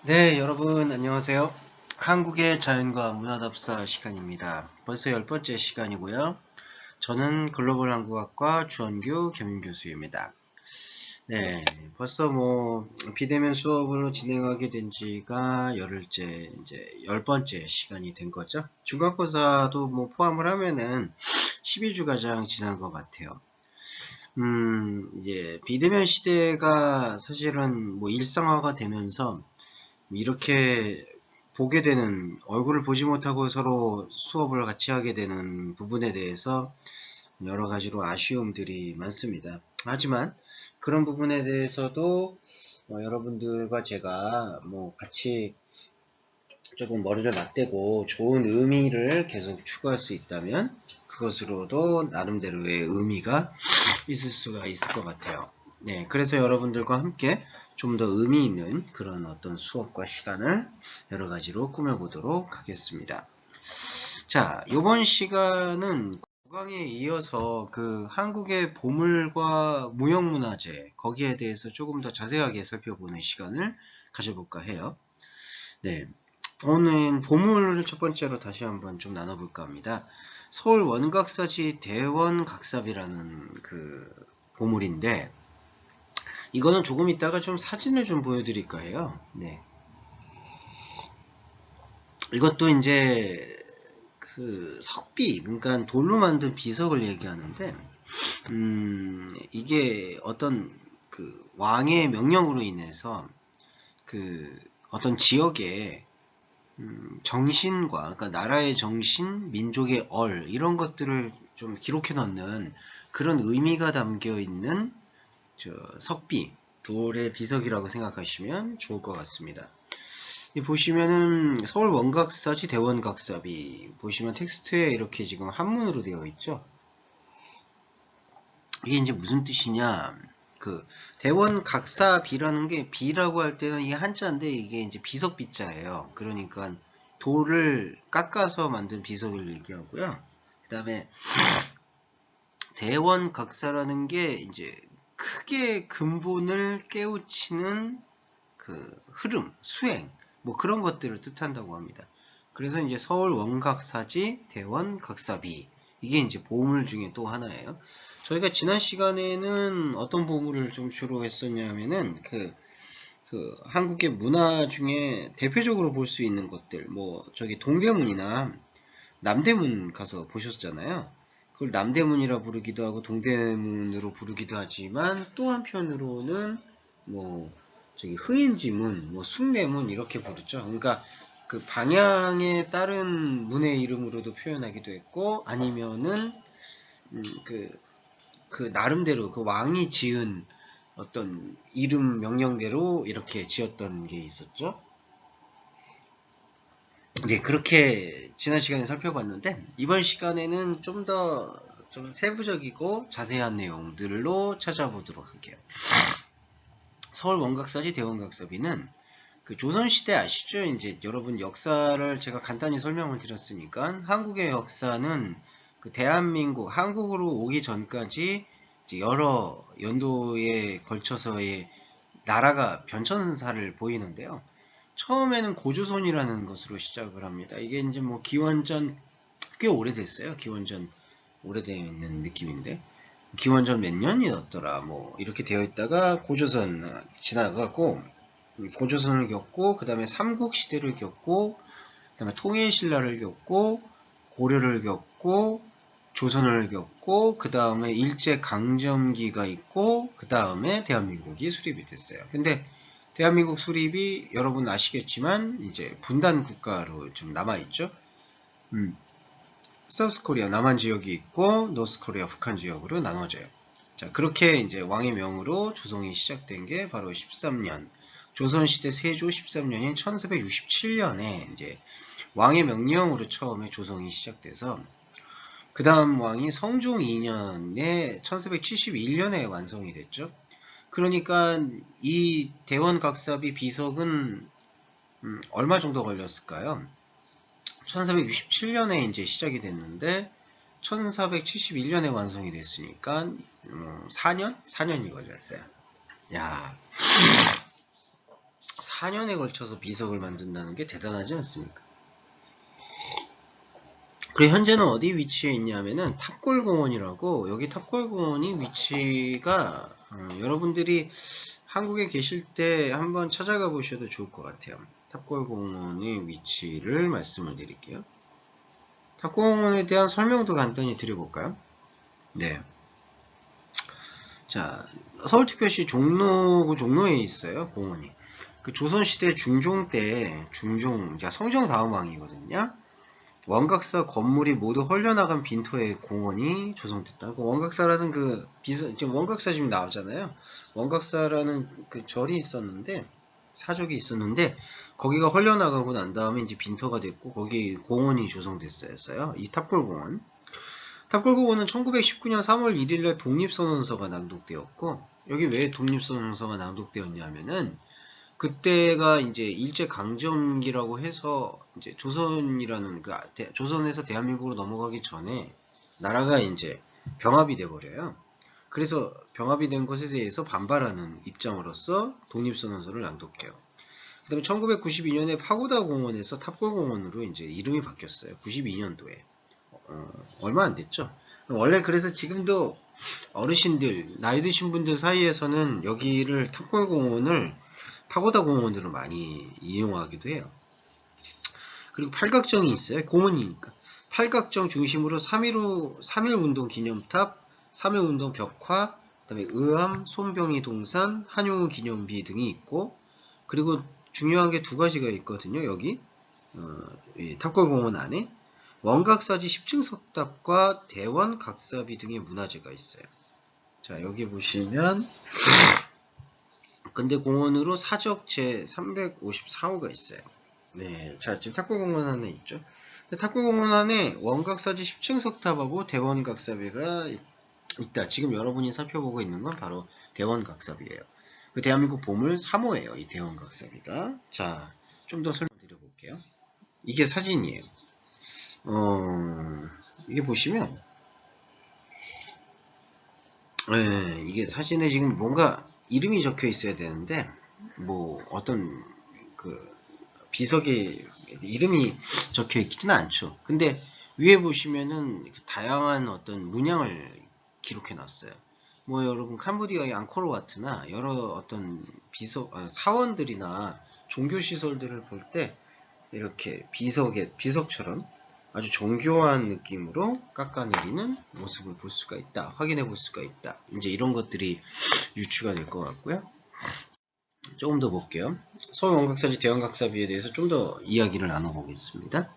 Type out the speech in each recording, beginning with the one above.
네, 여러분 안녕하세요. 한국의 자연과 문화답사 시간입니다. 벌써 10번째 시간이고요. 저는 글로벌 한국학과 주원규 겸임교수입니다. 네, 벌써 비대면 수업으로 진행하게 된 지가 열흘째, 이제 10번째 시간이 된 거죠. 중간고사도 포함을 하면은 12주 가량 지난 것 같아요. 이제 비대면 시대가 사실은 일상화가 되면서 이렇게 보게 되는, 얼굴을 보지 못하고 서로 수업을 같이 하게 되는 부분에 대해서 여러 가지로 아쉬움들이 많습니다. 하지만 그런 부분에 대해서도 여러분들과 제가 같이 조금 머리를 맞대고 좋은 의미를 계속 추구할 수 있다면 그것으로도 나름대로의 의미가 있을 수가 있을 것 같아요. 네, 그래서 여러분들과 함께 좀 더 의미 있는 그런 어떤 수업과 시간을 여러 가지로 꾸며보도록 하겠습니다. 자, 이번 시간은 9강에 이어서 그 한국의 보물과 무형문화재, 거기에 대해서 조금 더 자세하게 살펴보는 시간을 가져볼까 해요. 네, 오늘 보물을 첫 번째로 다시 한번 좀 나눠볼까 합니다. 서울 원각사지 대원각삽이라는 그 보물인데, 이거는 조금 이따가 좀 사진을 좀 보여드릴까 해요. 네. 이것도 이제 그 석비, 그러니까 돌로 만든 비석을 얘기하는데, 이게 어떤 그 왕의 명령으로 인해서 그 어떤 지역에 정신과, 그러니까 나라의 정신, 민족의 이런 것들을 좀 기록해 놓는 그런 의미가 담겨 있는 석비, 돌의 비석이라고 생각하시면 좋을 것 같습니다. 보시면은 서울 원각사지 대원각삽이 보시면 텍스트에 이렇게 지금 한문으로 되어 있죠. 이게 이제 무슨 뜻이냐? 그 대원각삽이라는 게 비라고 할 때는 이게 한자인데 이게 이제 비석 비자예요. 그러니까 돌을 깎아서 만든 비석을 얘기하고요. 그다음에 대원각사라는 게 이제 크게 근본을 깨우치는 그 흐름, 수행, 그런 것들을 뜻한다고 합니다. 그래서 이제 서울 원각사지 대원각사비, 이게 이제 보물 중에 또 하나예요. 저희가 지난 시간에는 어떤 보물을 좀 주로 했었냐면은 그 한국의 문화 중에 대표적으로 볼 수 있는 것들, 저기 동대문이나 남대문 가서 보셨잖아요. 그걸 남대문이라 부르기도 하고 동대문으로 부르기도 하지만 또 한편으로는 저기 흐인지문, 숭례문 이렇게 부르죠. 그러니까 그 방향에 따른 문의 이름으로도 표현하기도 했고, 아니면은 그 나름대로 그 왕이 지은 어떤 이름 명령대로 이렇게 지었던 게 있었죠. 네, 그렇게 지난 시간에 살펴봤는데, 이번 시간에는 좀 더 좀 세부적이고 자세한 내용들로 찾아보도록 할게요. 서울 원각사지 대원각사비는 그 조선시대 아시죠? 이제 여러분 역사를 제가 간단히 설명을 드렸으니까, 한국의 역사는 그 대한민국, 한국으로 오기 전까지 이제 여러 연도에 걸쳐서의 나라가 변천사를 보이는데요. 처음에는 고조선이라는 것으로 시작을 합니다. 이게 이제 기원전 꽤 오래됐어요. 기원전 오래되어 있는 느낌인데, 기원전 몇 년이었더라 이렇게 되어 있다가 고조선 지나가고, 고조선을 겪고 그 다음에 삼국시대를 겪고 그 다음에 통일신라를 겪고 고려를 겪고 조선을 겪고 그 다음에 일제강점기가 있고 그 다음에 대한민국이 수립이 됐어요. 근데 대한민국 수립이 여러분 아시겠지만 이제 분단 국가로 좀 남아있죠. 사우스 코리아 남한 지역이 있고 노스 코리아 북한 지역으로 나눠져요. 자, 그렇게 이제 왕의 명으로 조성이 시작된 게 바로 13년, 조선시대 세조 13년인 1467년에 이제 왕의 명령으로 처음에 조성이 시작돼서, 그 다음 왕이 성종 2년에 1471년에 완성이 됐죠. 그러니까 이 대원각삽이 비석은 얼마 정도 걸렸을까요? 1467년에 이제 시작이 됐는데 1471년에 완성이 됐으니까 4년이 걸렸어요. 야, 4년에 걸쳐서 비석을 만든다는 게 대단하지 않습니까? 그리고 현재는 어디 위치해 있냐면은 탑골공원이라고, 여기 탑골공원이 위치가 여러분들이 한국에 계실 때 한번 찾아가 보셔도 좋을 것 같아요. 탑골공원의 위치를 말씀을 드릴게요. 탑골공원에 대한 설명도 간단히 드려볼까요? 네. 자, 서울특별시 종로구 종로에 있어요, 공원이. 그 조선시대 중종 때, 성정 다음왕이거든요. 원각사 건물이 모두 헐려나간 빈터의 공원이 조성됐다. 그 원각사라는 지금 원각사 지금 나오잖아요. 원각사라는 그 절이 있었는데, 사적이 있었는데, 거기가 헐려나가고 난 다음에 이제 빈터가 됐고, 거기 공원이 조성됐어요. 이 탑골공원. 탑골공원은 1919년 3월 1일에 독립선언서가 낭독되었고, 여기 왜 독립선언서가 낭독되었냐면은, 그때가 이제 일제강점기라고 해서, 이제 조선이라는 조선에서 대한민국으로 넘어가기 전에, 나라가 이제 병합이 돼버려요. 그래서 병합이 된 것에 대해서 반발하는 입장으로서 독립선언서를 낭독해요. 그 다음에 1992년에 파고다 공원에서 탑골공원으로 이제 이름이 바뀌었어요. 92년도에. 얼마 안 됐죠. 원래 그래서 지금도 어르신들, 나이 드신 분들 사이에서는 여기를 탑골공원을 파고다 공원으로 많이 이용하기도 해요. 그리고 팔각정이 있어요. 공원이니까. 팔각정 중심으로 3.1 운동 기념탑, 3.1 운동 벽화, 그다음에 의암, 손병희 동산, 한용우 기념비 등이 있고, 그리고 중요한 게 두 가지가 있거든요. 여기 이 탑골공원 안에 원각사지 10층 석탑과 대원 각사비 등의 문화재가 있어요. 자, 여기 보시면 근대 공원으로 사적 제 354호가 있어요. 네, 자, 지금 탑골공원 안에 있죠. 탑골공원 안에 원각사지 10층 석탑하고 대원 각사비가 있다. 지금 여러분이 살펴보고 있는 건 바로 대원 각사비예요. 그 대한민국 보물 3호예요. 이 대원 각사비가. 자, 좀 더 설명드려볼게요. 이게 사진이에요. 이게 보시면, 네, 이게 사진에 지금 뭔가 이름이 적혀 있어야 되는데, 뭐, 어떤, 비석에 이름이 적혀 있지는 않죠. 근데 위에 보시면은 다양한 어떤 문양을 기록해 놨어요. 뭐, 여러분, 캄보디아의 앙코르와트나 여러 어떤 사원들이나 종교시설들을 볼 때, 이렇게 비석처럼 아주 정교한 느낌으로 깎아내리는 모습을 볼 수가 있다. 확인해 볼 수가 있다. 이제 이런 것들이 유추가 될 것 같고요. 조금 더 볼게요. 서울 원각사지 대원각사비에 대해서 좀 더 이야기를 나눠보겠습니다.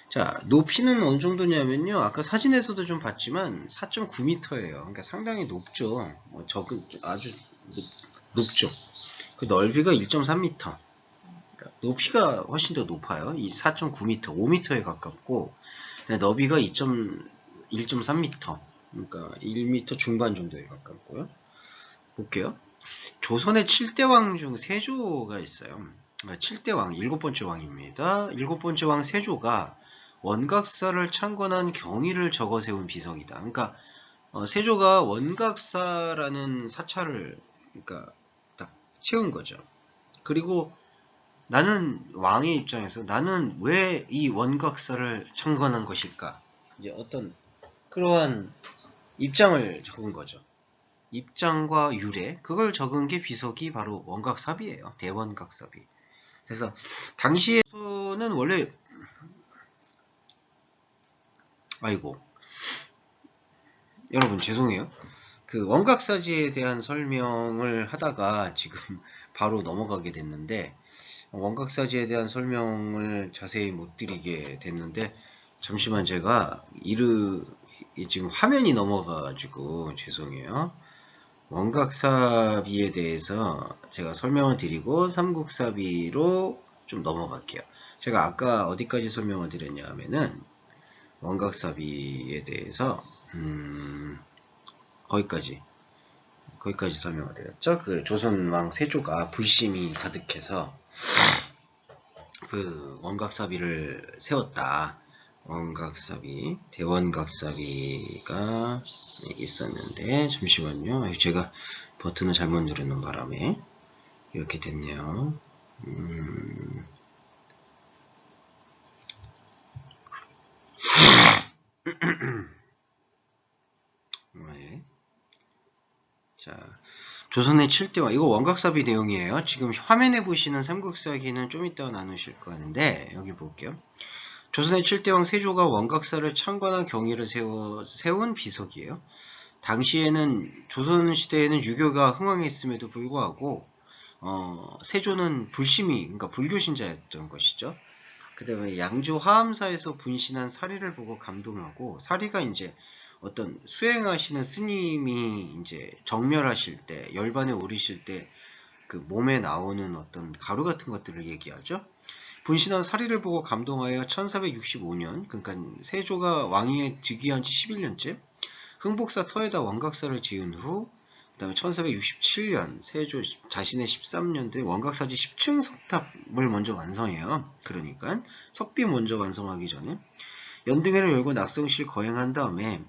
자, 높이는 어느 정도냐면요. 아까 사진에서도 좀 봤지만 4.9m예요. 그러니까 상당히 높죠. 아주 높죠. 그 넓이가 1.3m. 높이가 훨씬 더 높아요. 이 4.9m, 5m에 가깝고, 너비가 1.3m, 그러니까 1m 중반 정도에 가깝고요. 볼게요. 조선의 7대 왕 중 세조가 있어요. 7대 왕, 7번째 왕입니다. 7번째 왕 세조가 원각사를 창건한 경위를 적어 세운 비석이다. 그러니까 세조가 원각사라는 사찰을 딱 채운 거죠. 그리고 나는 왕의 입장에서 나는 왜 이 원각사를 창건한 것일까? 이제 어떤 그러한 입장을 적은 거죠. 입장과 유래, 그걸 적은 게 비석이 바로 원각사비예요. 대원각사비. 그래서 당시에는 원래 여러분 죄송해요. 그 원각사지에 대한 설명을 하다가 지금 바로 넘어가게 됐는데 원각사지에 대한 설명을 자세히 못 드리게 됐는데 잠시만 제가 지금 화면이 넘어가가지고 죄송해요. 원각사비에 대해서 제가 설명을 드리고 삼국사비로 좀 넘어갈게요. 제가 아까 어디까지 설명을 드렸냐 하면은 원각사비에 대해서 거기까지 설명을 드렸죠. 그 조선왕 세조가 불심이 가득해서 그 원각사비를 세웠다. 원각사비, 대원각사비가 있었는데 잠시만요. 제가 버튼을 잘못 누르는 바람에 이렇게 됐네요. 네. 자, 조선의 7대왕, 이거 원각사비 내용이에요. 지금 화면에 보시는 삼국사기는 좀 이따가 나누실 거는데, 여기 볼게요. 조선의 7대왕 세조가 원각사를 창관한 경위를 세운 비석이에요. 당시에는 조선시대에는 유교가 흥왕했음에도 불구하고 세조는 불심이, 그러니까 불교신자였던 것이죠. 그 다음에 양조 화암사에서 분신한 사리를 보고 감동하고, 사리가 이제 어떤 수행하시는 스님이 이제 정멸하실 때, 열반에 오르실 때 그 몸에 나오는 어떤 가루 같은 것들을 얘기하죠. 분신한 사리를 보고 감동하여 1465년, 그러니까 세조가 왕위에 즉위한 지 11년째, 흥복사 터에다 원각사를 지은 후, 그 다음에 1467년 세조 자신의 13년대 원각사지 10층 석탑을 먼저 완성해요. 그러니까 석비 먼저 완성하기 전에 연등회를 열고 낙성실 거행한 다음에,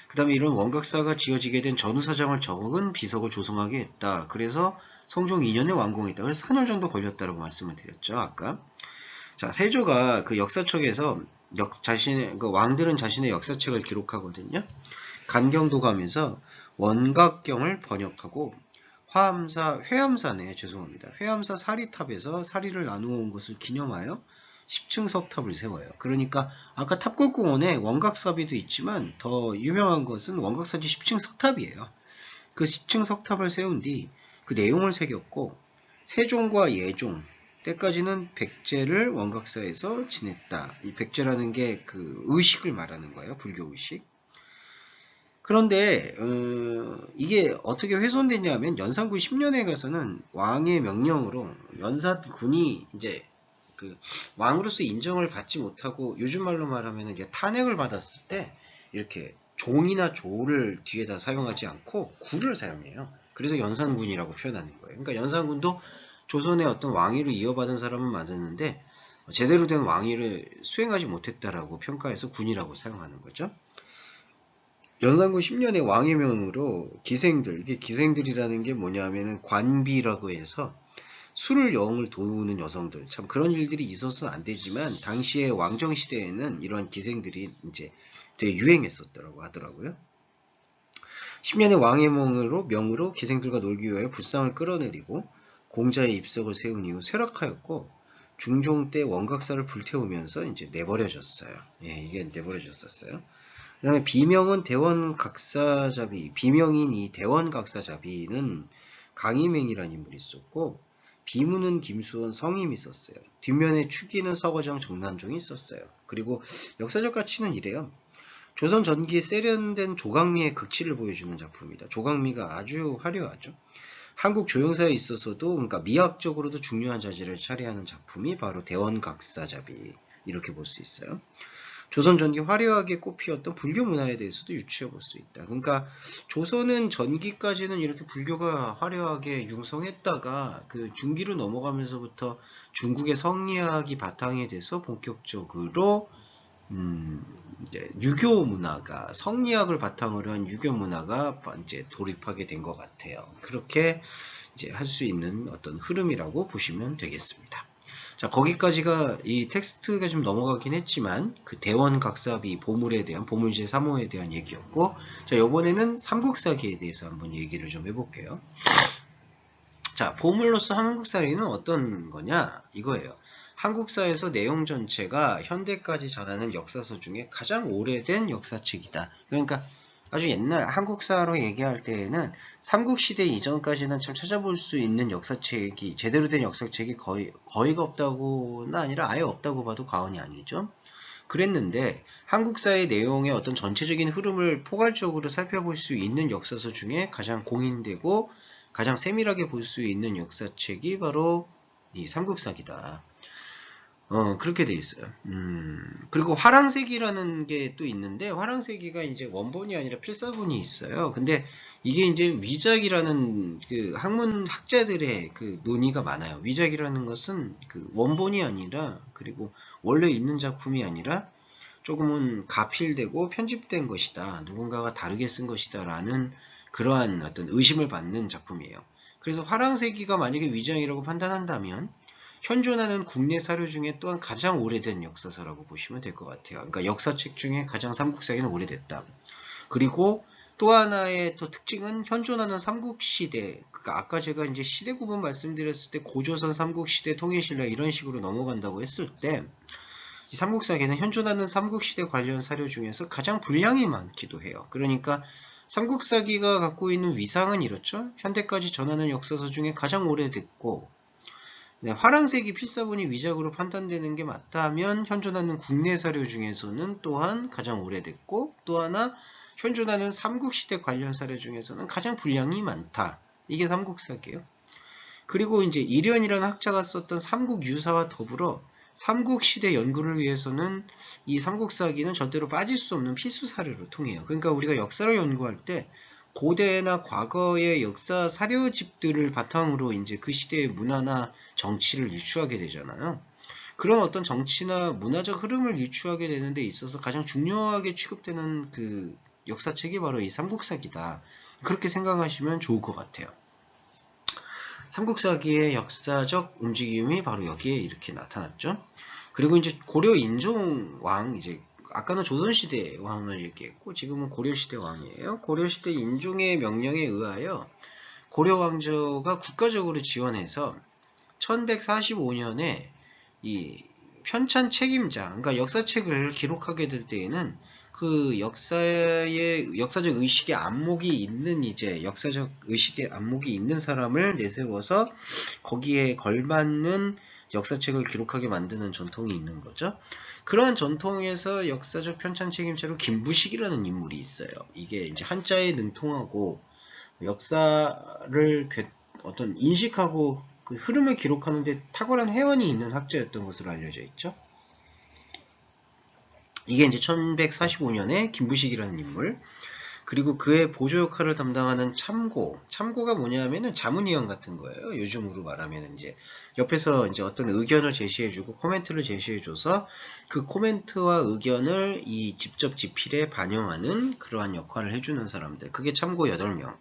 그 다음에 이런 원각사가 지어지게 된 전후사정을 적은 비석을 조성하게 했다. 그래서 성종 2년에 완공했다. 그래서 4년 정도 걸렸다고 말씀을 드렸죠, 아까. 자, 세조가 그 역사책에서 왕들은 자신의 역사책을 기록하거든요. 간경도감에서 원각경을 번역하고 회암사 사리탑에서 사리를 나누어온 것을 기념하여 10층 석탑을 세워요. 그러니까 아까 탑골공원에 원각사비도 있지만 더 유명한 것은 원각사지 10층 석탑이에요. 그 10층 석탑을 세운 뒤 그 내용을 새겼고, 세종과 예종 때까지는 백제를 원각사에서 지냈다. 이 백제라는 게 그 의식을 말하는 거예요. 불교 의식. 그런데 이게 어떻게 훼손됐냐면 연산군 10년에 가서는 왕의 명령으로 연산군이 이제 그 왕으로서 인정을 받지 못하고, 요즘 말로 말하면 이제 탄핵을 받았을 때 이렇게 종이나 조를 뒤에다 사용하지 않고 굴을 사용해요. 그래서 연산군이라고 표현하는 거예요. 그러니까 연산군도 조선의 어떤 왕위를 이어받은 사람은 맞았는데 제대로 된 왕위를 수행하지 못했다라고 평가해서 군이라고 사용하는 거죠. 연산군 10년에 왕의 명으로 이게 기생들이라는 게 뭐냐면은 관비라고 해서 술을 영을 도우는 여성들, 참 그런 일들이 있어서는 안 되지만 당시에 왕정 시대에는 이러한 기생들이 이제 되게 유행했었더라고 하더라고요. 10년의 왕의 명으로 기생들과 놀기 위하여 불상을 끌어내리고 공자의 입석을 세운 이후 쇠락하였고, 중종 때 원각사를 불태우면서 이제 내버려졌어요. 예, 이게 내버려졌었어요. 그 다음에 비명은 대원각사자비, 비명인 이 대원각사자비는 강희맹이라는 인물이 있었고, 비문은 김수원 성임이 있었어요. 뒷면에 추기는 서거정 정난종이 있었어요. 그리고 역사적 가치는 이래요. 조선 전기에 세련된 조각미의 극치를 보여주는 작품입니다. 조각미가 아주 화려하죠. 한국 조형사에 있어서도, 그러니까 미학적으로도 중요한 자질을 차지하는 작품이 바로 대원각사자비, 이렇게 볼 수 있어요. 조선 전기 화려하게 꽃피었던 불교 문화에 대해서도 유추해 볼 수 있다. 그러니까 조선은 전기까지는 이렇게 불교가 화려하게 융성했다가 그 중기로 넘어가면서부터 중국의 성리학이 바탕이 돼서 본격적으로 이제 유교 문화가, 성리학을 바탕으로 한 유교 문화가 이제 돌입하게 된 것 같아요. 그렇게 이제 할 수 있는 어떤 흐름이라고 보시면 되겠습니다. 자, 거기까지가 이 텍스트가 좀 넘어가긴 했지만 그 대원각사비 보물에 대한, 보물제 3호에 대한 얘기였고, 자, 이번에는 삼국사기에 대해서 한번 얘기를 좀 해볼게요. 자, 보물로서 삼국사기는 어떤 거냐 이거예요. 한국사에서 내용 전체가 현대까지 전하는 역사서 중에 가장 오래된 역사책이다. 그러니까 아주 옛날 한국사로 얘기할 때에는 삼국시대 이전까지는 참 찾아볼 수 있는 역사책이, 제대로 된 역사책이 거의가 없다고는 아니라 아예 없다고 봐도 과언이 아니죠. 그랬는데 한국사의 내용의 어떤 전체적인 흐름을 포괄적으로 살펴볼 수 있는 역사서 중에 가장 공인되고 가장 세밀하게 볼 수 있는 역사책이 바로 이 삼국사기다. 그렇게 돼 있어요. 그리고 화랑세기라는 게 또 있는데, 화랑세기가 이제 원본이 아니라 필사본이 있어요. 근데 이게 이제 위작이라는 그 학문학자들의 그 논의가 많아요. 위작이라는 것은 그 원본이 아니라, 그리고 원래 있는 작품이 아니라 조금은 가필되고 편집된 것이다. 누군가가 다르게 쓴 것이다. 라는 그러한 어떤 의심을 받는 작품이에요. 그래서 화랑세기가 만약에 위작이라고 판단한다면 현존하는 국내 사료 중에 또한 가장 오래된 역사서라고 보시면 될 것 같아요. 그러니까 역사책 중에 가장 삼국사기는 오래됐다. 그리고 또 하나의 또 특징은 현존하는 삼국시대, 그러니까 아까 제가 이제 시대 구분 말씀드렸을 때 고조선, 삼국시대, 통일신라 이런 식으로 넘어간다고 했을 때 이 삼국사기는 현존하는 삼국시대 관련 사료 중에서 가장 분량이 많기도 해요. 그러니까 삼국사기가 갖고 있는 위상은 이렇죠. 현대까지 전하는 역사서 중에 가장 오래됐고, 네, 화랑색이 필사본이 위작으로 판단되는 게 맞다면 현존하는 국내 사료 중에서는 또한 가장 오래됐고, 또 하나 현존하는 삼국시대 관련 사료 중에서는 가장 분량이 많다. 이게 삼국사기예요. 그리고 이제 이련이라는 학자가 썼던 삼국유사와 더불어 삼국시대 연구를 위해서는 이 삼국사기는 절대로 빠질 수 없는 필수 사료로 통해요. 그러니까 우리가 역사를 연구할 때 고대나 과거의 역사 사료집들을 바탕으로 이제 그 시대의 문화나 정치를 유추하게 되잖아요. 그런 어떤 정치나 문화적 흐름을 유추하게 되는 데 있어서 가장 중요하게 취급되는 그 역사책이 바로 이 삼국사기다. 그렇게 생각하시면 좋을 것 같아요. 삼국사기의 역사적 움직임이 바로 여기에 이렇게 나타났죠. 그리고 이제 고려 인종왕, 이제 아까는 조선시대 왕을 얘기했고 지금은 고려시대 왕이에요. 고려시대 인종의 명령에 의하여 고려 왕조가 국가적으로 지원해서 1145년에 이 편찬 책임자, 그러니까 역사책을 기록하게 될 때에는 그 역사적 의식의 안목이 있는 이제 역사적 의식의 안목이 있는 사람을 내세워서 거기에 걸맞는 역사책을 기록하게 만드는 전통이 있는 거죠. 그러한 전통에서 역사적 편찬 책임자로 김부식이라는 인물이 있어요. 이게 이제 한자에 능통하고 역사를 어떤 인식하고 그 흐름을 기록하는데 탁월한 회원이 있는 학자였던 것으로 알려져 있죠. 이게 이제 1145년에 김부식이라는 인물, 그리고 그의 보조 역할을 담당하는 참고가 뭐냐면은 자문위원 같은 거예요. 요즘으로 말하면 이제 옆에서 이제 어떤 의견을 제시해주고 코멘트를 제시해줘서 그 코멘트와 의견을 이 직접 지필에 반영하는 그러한 역할을 해주는 사람들. 그게 참고 8명.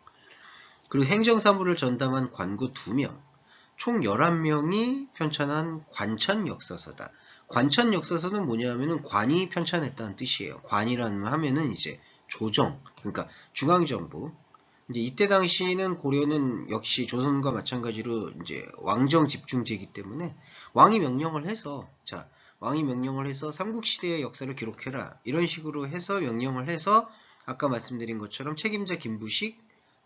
그리고 행정사무를 전담한 관구 2명. 총 11명이 편찬한 관천 역사서다. 관천 역사서는 뭐냐면은 관이 편찬했다는 뜻이에요. 관이라는 하면은 이제 조정, 그러니까 중앙정부. 이제 이때 당시는 고려는 역시 조선과 마찬가지로 이제 왕정 집중제이기 때문에 왕이 명령을 해서 삼국시대의 역사를 기록해라. 이런 식으로 해서 명령을 해서 아까 말씀드린 것처럼 책임자 김부식,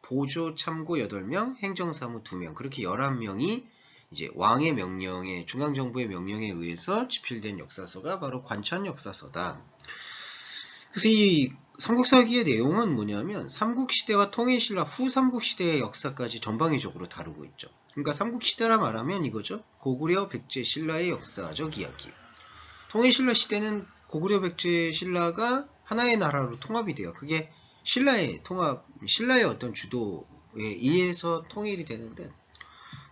보조 참고 8명, 행정사무 2명, 그렇게 11명이 이제 왕의 명령에, 중앙정부의 명령에 의해서 집필된 역사서가 바로 관천 역사서다. 그래서 이 삼국사기의 내용은 뭐냐면 삼국시대와 통일신라 후 삼국시대의 역사까지 전방위적으로 다루고 있죠. 그러니까 삼국시대라 말하면 이거죠. 고구려, 백제, 신라의 역사적 이야기. 통일신라 시대는 고구려, 백제, 신라가 하나의 나라로 통합이 돼요. 그게 신라의 어떤 주도에 의해서 통일이 되는데,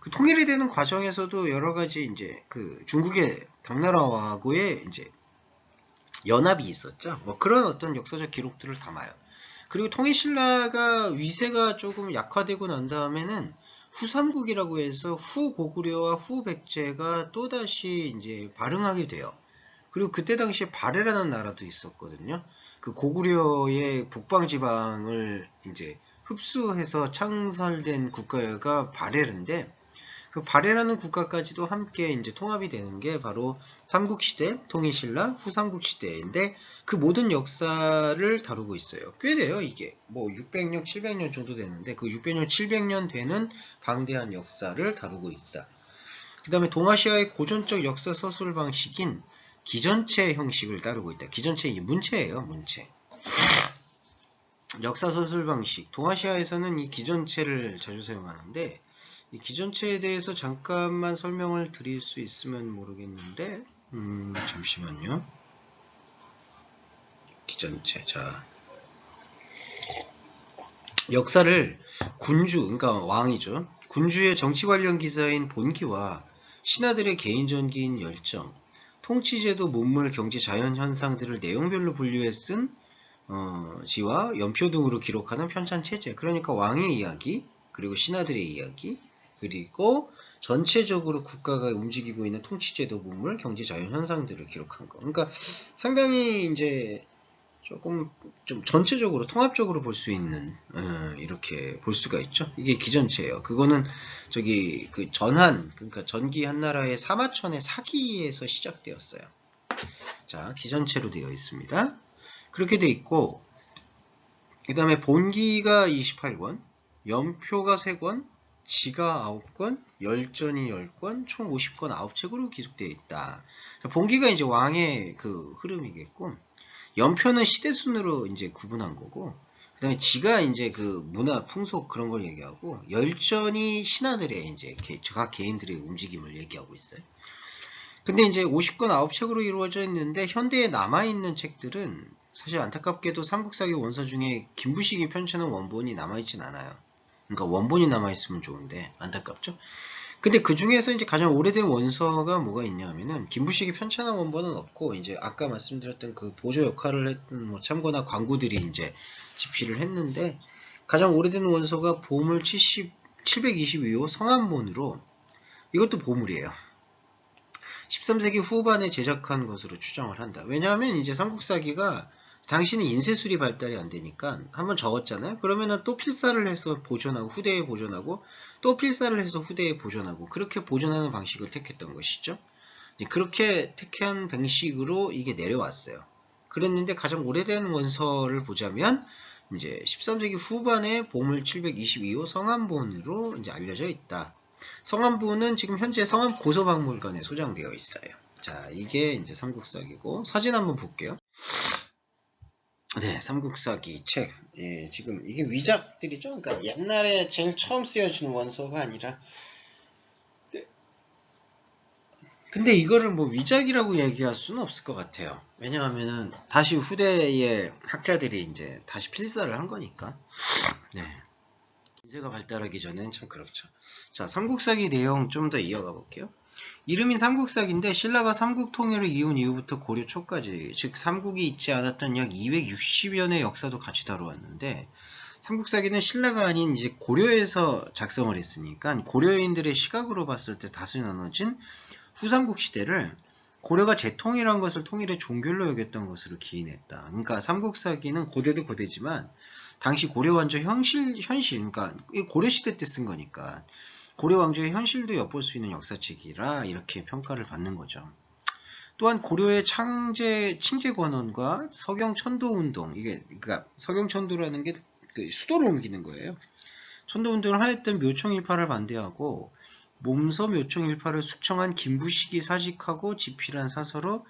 그 통일이 되는 과정에서도 여러 가지 이제 그 중국의 당나라하고의 이제 연합이 있었죠. 뭐 그런 어떤 역사적 기록들을 담아요. 그리고 통일신라가 위세가 조금 약화되고 난 다음에는 후삼국이라고 해서 후 고구려와 후 백제가 또다시 이제 발흥하게 돼요. 그리고 그때 당시에 발해라는 나라도 있었거든요. 그 고구려의 북방지방을 이제 흡수해서 창설된 국가가 발해인데, 그 발해라는 국가까지도 함께 이제 통합이 되는 게 바로 삼국시대, 통일신라, 후삼국시대인데 그 모든 역사를 다루고 있어요. 꽤 돼요, 이게. 뭐 600년, 700년 정도 되는데 그 600년, 700년 되는 방대한 역사를 다루고 있다. 그 다음에 동아시아의 고전적 역사 서술 방식인 기전체 형식을 따르고 있다. 기전체, 이게 문체예요, 문체. 역사 서술 방식. 동아시아에서는 이 기전체를 자주 사용하는데 이 기전체에 대해서 잠깐만 설명을 드릴 수 있으면 모르겠는데, 잠시만요. 기전체. 자, 역사를 군주, 그러니까 왕이죠. 군주의 정치 관련 기사인 본기와 신하들의 개인 전기인 열정, 통치제도, 문물, 경제, 자연 현상들을 내용별로 분류해 쓴 지와 연표 등으로 기록하는 편찬 체제. 그러니까 왕의 이야기, 그리고 신하들의 이야기, 그리고 전체적으로 국가가 움직이고 있는 통치제도 부물, 경제 자연 현상들을 기록한 거. 그러니까 상당히 이제 조금 좀 전체적으로 통합적으로 볼 수 있는 이렇게 볼 수가 있죠. 이게 기전체예요. 그거는 저기 그 전한, 그러니까 전기 한나라의 사마천의 사기에서 시작되었어요. 자, 기전체로 되어 있습니다. 그렇게 돼 있고, 그 다음에 본기가 28권, 연표가 3권, 지가 9권, 열전이 10권, 총 50권 9책으로 기록되어 있다. 본기가 이제 왕의 그 흐름이겠고, 연표는 시대순으로 이제 구분한 거고, 그 다음에 지가 이제 그 문화, 풍속 그런 걸 얘기하고, 열전이 신하들의 이제 각 개인들의 움직임을 얘기하고 있어요. 근데 이제 50권 9책으로 이루어져 있는데, 현대에 남아있는 책들은 사실 안타깝게도 삼국사기 원서 중에 김부식이 편찬한 원본이 남아있진 않아요. 그러니까 원본이 남아있으면 좋은데, 안타깝죠? 근데 그 중에서 이제 가장 오래된 원서가 뭐가 있냐면은 김부식이 편찬한 원본은 없고 이제 아까 말씀드렸던 그 보조 역할을 했던 뭐 참고나 광구들이 이제 집필을 했는데 가장 오래된 원서가 보물 722호 성안본으로 이것도 보물이에요. 13세기 후반에 제작한 것으로 추정을 한다. 왜냐하면 이제 삼국사기가 당시는 인쇄술이 발달이 안 되니까 한번 적었잖아요. 그러면은 또 필사를 해서 보존하고 후대에 보존하고 또 필사를 해서 후대에 보존하고 그렇게 보존하는 방식을 택했던 것이죠. 그렇게 택한 방식으로 이게 내려왔어요. 그랬는데 가장 오래된 원서를 보자면 이제 13세기 후반에 보물 722호 성안본으로 이제 알려져 있다. 성안본은 지금 현재 성안 고서박물관에 소장되어 있어요. 자, 이게 이제 삼국사기고 사진 한번 볼게요. 네, 삼국사기 책. 예, 지금 이게 위작들이죠. 그러니까 옛날에 제일 처음 쓰여진 원서가 아니라. 네. 근데 이거를 뭐 위작이라고 얘기할 수는 없을 것 같아요. 왜냐하면은 다시 후대의 학자들이 이제 다시 필사를 한 거니까. 네. 인쇄가 발달하기 전에는 참 그렇죠. 자, 삼국사기 내용 좀 더 이어가 볼게요. 이름이 삼국사기인데 신라가 삼국 통일을 이룬 이후부터 고려 초까지 즉 삼국이 있지 않았던 약 260여 년의 역사도 같이 다루었는데 삼국사기는 신라가 아닌 이제 고려에서 작성을 했으니까 고려인들의 시각으로 봤을 때 다수 나눠진 후삼국 시대를 고려가 재통일한 것을 통일의 종결로 여겼던 것으로 기인했다. 그러니까 삼국사기는 고대도 고대지만 당시 고려 왕조 현실 그러니까 고려 시대 때 쓴 거니까 고려 왕조의 현실도 엿볼 수 있는 역사책이라 이렇게 평가를 받는 거죠. 또한 고려의 칭제 권원과 서경 천도 운동 이게 그러니까 서경 천도라는 게 그 수도를 옮기는 거예요. 천도 운동을 하였던 묘청일파를 반대하고 몸서 묘청일파를 숙청한 김부식이 사직하고 집필한 사서로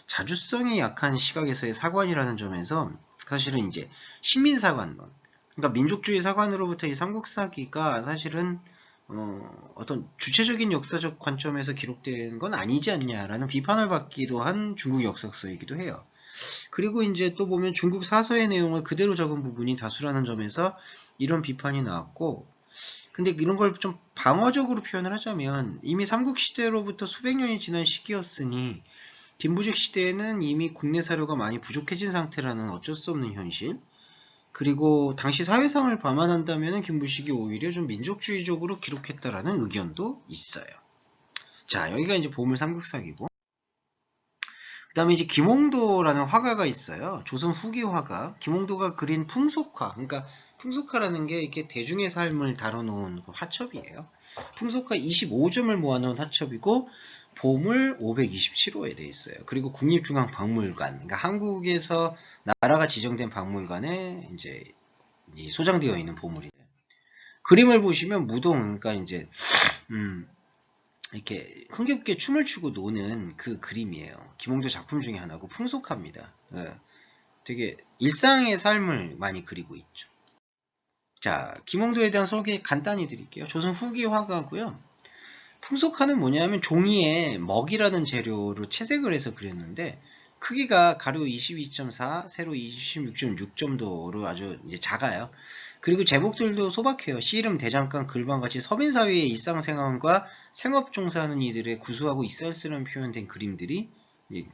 자주성이 약한 시각에서의 사관이라는 점에서 사실은 이제 식민사관론 그러니까 민족주의 사관으로부터 이 삼국사기가 사실은 어떤 주체적인 역사적 관점에서 기록된 건 아니지 않냐라는 비판을 받기도 한 중국 역사서이기도 해요. 그리고 이제 또 보면 중국 사서의 내용을 그대로 적은 부분이 다수라는 점에서 이런 비판이 나왔고 근데 이런 걸 좀 방어적으로 표현을 하자면 이미 삼국시대로부터 수백 년이 지난 시기였으니 김부식 시대에는 이미 국내 사료가 많이 부족해진 상태라는 어쩔 수 없는 현실 그리고 당시 사회상을 감안한다면 김부식이 오히려 좀 민족주의적으로 기록했다라는 의견도 있어요. 자, 여기가 이제 보물 삼국사기고 그 다음에 이제 김홍도라는 화가가 있어요. 조선 후기 화가. 김홍도가 그린 풍속화. 그러니까 풍속화라는 게 이렇게 대중의 삶을 다뤄놓은 화첩이에요. 풍속화 25점을 모아놓은 화첩이고 보물 527호에 되어 있어요. 그리고 국립중앙박물관. 그러니까 한국에서 나라가 지정된 박물관에 이제 소장되어 있는 보물이에요. 그림을 보시면 무동, 그러니까 이제 이렇게 흥겹게 춤을 추고 노는 그 그림이에요. 김홍도 작품 중에 하나고 풍속화입니다. 되게 일상의 삶을 많이 그리고 있죠. 자, 김홍도에 대한 소개 간단히 드릴게요. 조선 후기 화가고요. 풍속화는 뭐냐면 종이에 먹이라는 재료로 채색을 해서 그렸는데 크기가 가로 22.4, 세로 26.6 정도로 아주 이제 작아요. 그리고 제목들도 소박해요. 씨름, 대장간, 글방같이 서민사회의 일상생활과 생업종사하는 이들의 구수하고 있을스러운 표현된 그림들이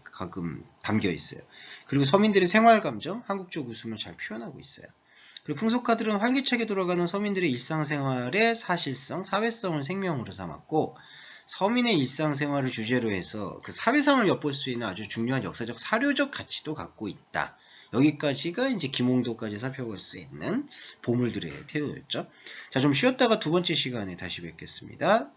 가끔 담겨 있어요. 그리고 서민들의 생활감정, 한국적 웃음을 잘 표현하고 있어요. 그리고 풍속가들은 활기차게 돌아가는 서민들의 일상생활의 사실성, 사회성을 생명으로 삼았고 서민의 일상생활을 주제로 해서 그 사회상을 엿볼 수 있는 아주 중요한 역사적 사료적 가치도 갖고 있다. 여기까지가 이제 김홍도까지 살펴볼 수 있는 보물들의 태도였죠. 자, 좀 쉬었다가 두 번째 시간에 다시 뵙겠습니다.